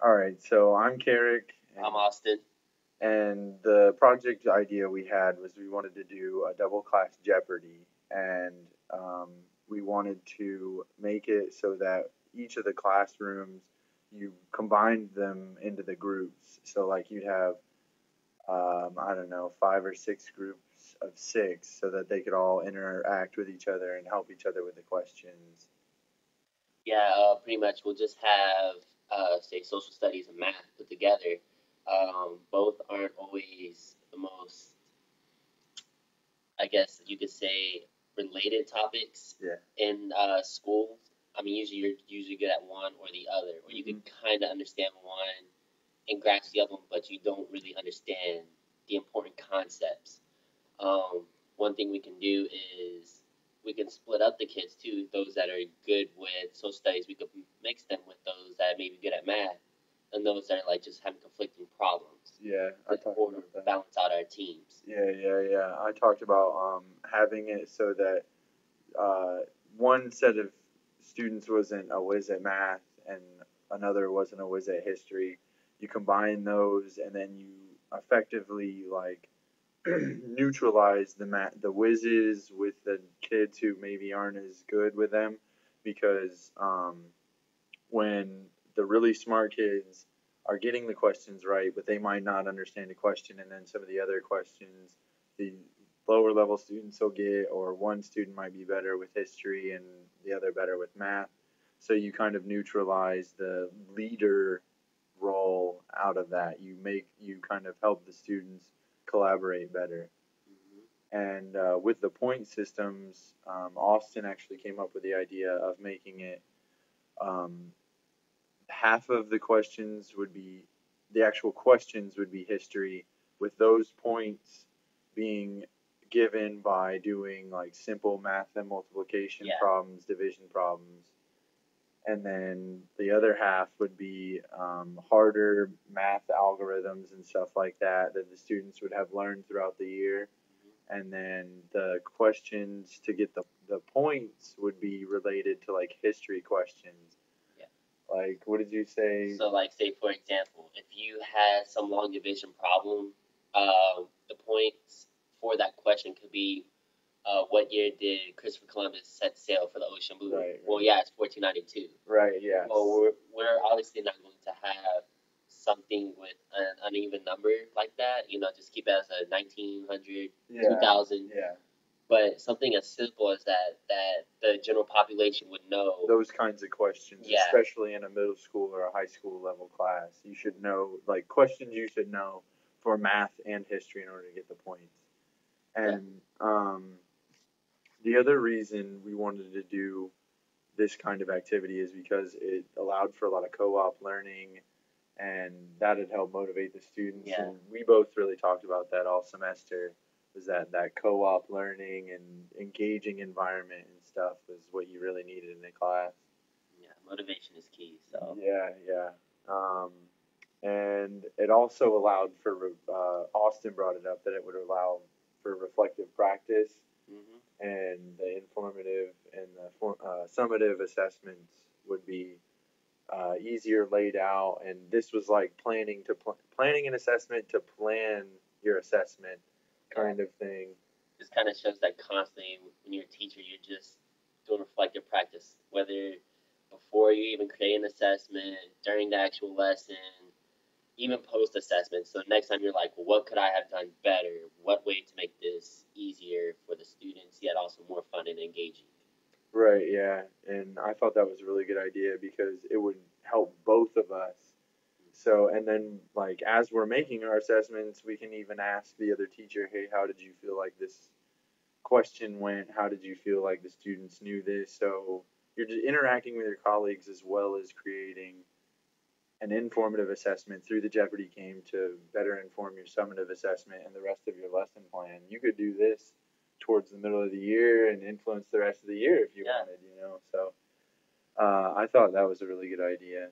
All right, so I'm Carrick, I'm Austin. and the project idea we had was we wanted to do a double class Jeopardy, and um, we wanted to make it so that each of the classrooms you combined them into the groups. So like you'd have I don't know, 5 or 6 groups of 6, so that they could all interact with each other and help each other with the questions. Yeah, pretty much we'll just have, say, social studies and math put together. Both aren't always the most, I guess you could say, related topics Yeah. in schools. I mean, usually you're usually good at one or the other, or you can kind of understand one and grasp the other one, but you don't really understand the important concepts. One thing we can do is we can split up the kids too. Those that are good with social studies, we could mix them with those that may be good at math, and those that are like just having conflicting problems. Yeah, I talked Order about that. balance out our teams. Yeah. I talked about having it so that uh, one set of students wasn't a whiz at math and another wasn't a whiz at history. You combine those, and then you effectively like neutralize the whizzes with the kids who maybe aren't as good with them, because when the really smart kids are getting the questions right, but they might not understand the question, and then some of the other questions the lower level students will get, or one student might be better with history and the other better with math. So you kind of neutralize the leader role out of that. You kind of help the students collaborate better. And with the point systems, Austin actually came up with the idea of making it um, half of the questions would be the actual questions would be history, with those points being given by doing like simple math and multiplication problems, division problems, and then the other half would be harder math algorithms and stuff like that that the students would have learned throughout the year. And then the questions to get the points would be related to like history questions. Like, what did you say? So, like, say for example, if you had some long division problem, the points for that question could be, what year did Christopher Columbus set sail for the ocean blue? Right. Well, yeah, it's 1492. Right. Yeah. Well, we're obviously not going to have something with an uneven number like that. Just keep it as a 1900, Yeah. 2000. Yeah. But something as simple as that the general population would know. Those kinds of questions, Yeah. especially in a middle school or a high school level class, you should know, like, questions you should know for math and history in order to get the points. And the other reason we wanted to do this kind of activity is because it allowed for a lot of co-op learning, and that had helped motivate the students. Yeah. And we both really talked about that all semester, was that co-op learning and engaging environment and stuff was what you really needed in the class. Yeah, motivation is key. So Yeah. And it also allowed for Austin brought it up that it would allow for reflective practice, and the informative and the summative assessments would be easier laid out. And this was like planning an assessment to plan your assessment kind of thing. This kind of shows that constantly when you're a teacher, you're just doing reflective practice, whether before you even create an assessment, during the actual lesson, even post assessment. So next time you're like, well, what could I have done better? What way to make this easier for the students, yet also more fun and engaging? Right, yeah. And I thought that was a really good idea because it would help both of us. So, and then like as we're making our assessments, we can even ask the other teacher, hey, how did you feel like this question went? How did you feel like the students knew this? So you're just interacting with your colleagues as well as creating an informative assessment through the Jeopardy game to better inform your summative assessment and the rest of your lesson plan. You could do this towards the middle of the year and influence the rest of the year if you wanted, So I thought that was a really good idea.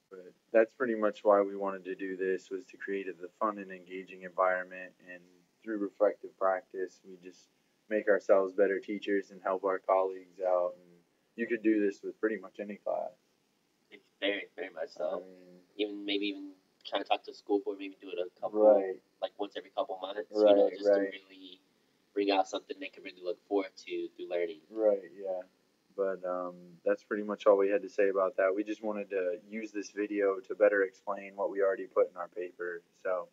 But that's pretty much why we wanted to do this, was to create a fun and engaging environment, and through reflective practice we just make ourselves better teachers and help our colleagues out. And you could do this with pretty much any class. Very, very much so. Maybe even trying to talk to the school board, maybe do it a couple, right, like once every couple months, right, just to right, really bring out something they can really look forward to through learning. right, yeah. But that's pretty much all we had to say about that. We just wanted to use this video to better explain what we already put in our paper. So